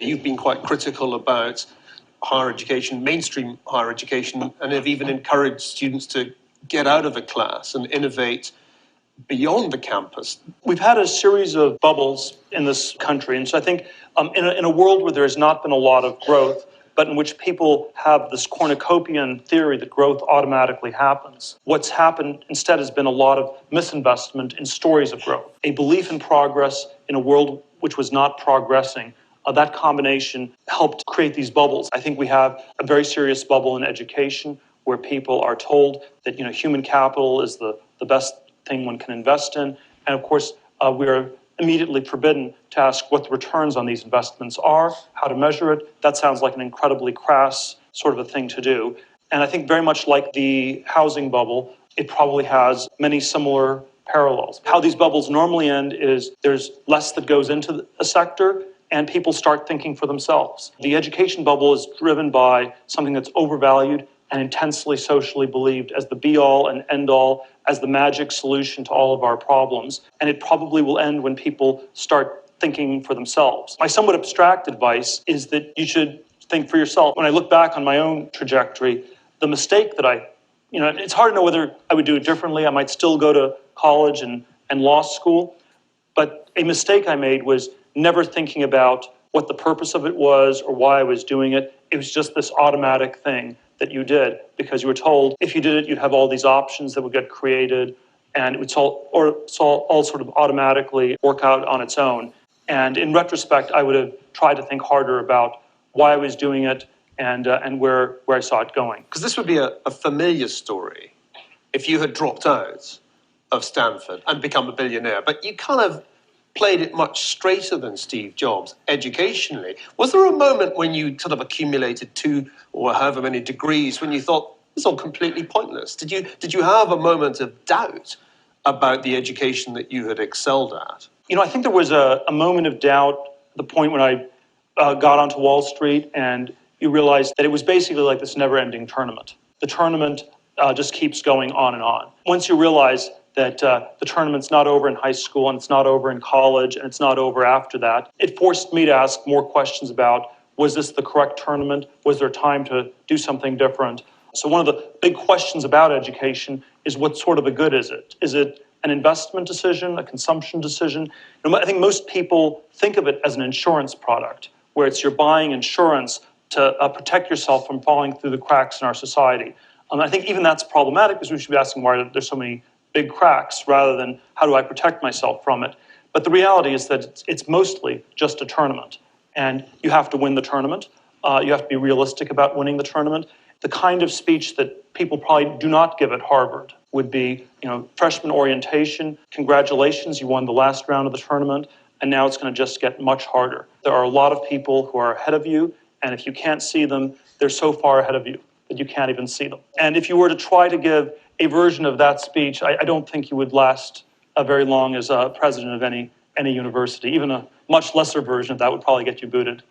You've been quite critical about higher education, mainstream higher education, and have even encouraged students to get out of a class and innovate beyond the campus. We've had a series of bubbles in this country, and so I think in a world where there has not been a lot of growth, but in which people have this cornucopian theory that growth automatically happens, what's happened instead has been a lot of misinvestment in stories of growth, a belief in progress in a world which was not progressing. That combination helped create these bubbles. I think we have a very serious bubble in education where people are told that human capital is the best thing one can invest in. And of course, we are immediately forbidden to ask what the returns on these investments are, how to measure it. That sounds like an incredibly crass sort of a thing to do. And I think very much like the housing bubble, it probably has many similar parallels. How these bubbles normally end is there's less that goes into a sector and people start thinking for themselves. The education bubble is driven by something that's overvalued and intensely socially believed as the be-all and end-all, as the magic solution to all of our problems. And it probably will end when people start thinking for themselves. My somewhat abstract advice is that you should think for yourself. When I look back on my own trajectory, the mistake that it's hard to know whether I would do it differently. I might still go to college and law school. But a mistake I made was never thinking about what the purpose of it was or why I was doing it. It was just this automatic thing that you did because you were told if you did it, you'd have all these options that would get created and it would all sort of automatically work out on its own. And in retrospect, I would have tried to think harder about why I was doing it and where I saw it going. Because this would be a familiar story if you had dropped out of Stanford and become a billionaire, but you kind of played it much straighter than Steve Jobs educationally. Was there a moment when you sort of accumulated 2 or however many degrees when you thought, this is all completely pointless? Did you have a moment of doubt about the education that you had excelled at? I think there was a moment of doubt at the point when I got onto Wall Street and you realized that it was basically like this never-ending tournament. The tournament just keeps going on and on. Once you realize that the tournament's not over in high school and it's not over in college and it's not over after that, it forced me to ask more questions about, was this the correct tournament? Was there time to do something different? So one of the big questions about education is what sort of a good is it? Is it an investment decision, a consumption decision? I think most people think of it as an insurance product, where it's you're buying insurance to protect yourself from falling through the cracks in our society. I think even that's problematic because we should be asking why there's so many big cracks rather than how do I protect myself from it. But the reality is that it's mostly just a tournament. And you have to win the tournament. You have to be realistic about winning the tournament. The kind of speech that people probably do not give at Harvard would be, freshman orientation, congratulations, you won the last round of the tournament, and now it's going to just get much harder. There are a lot of people who are ahead of you, and if you can't see them, they're so far ahead of you that you can't even see them. And if you were to try to give a version of that speech, I don't think you would last very long as a president of any university. Even a much lesser version of that would probably get you booted.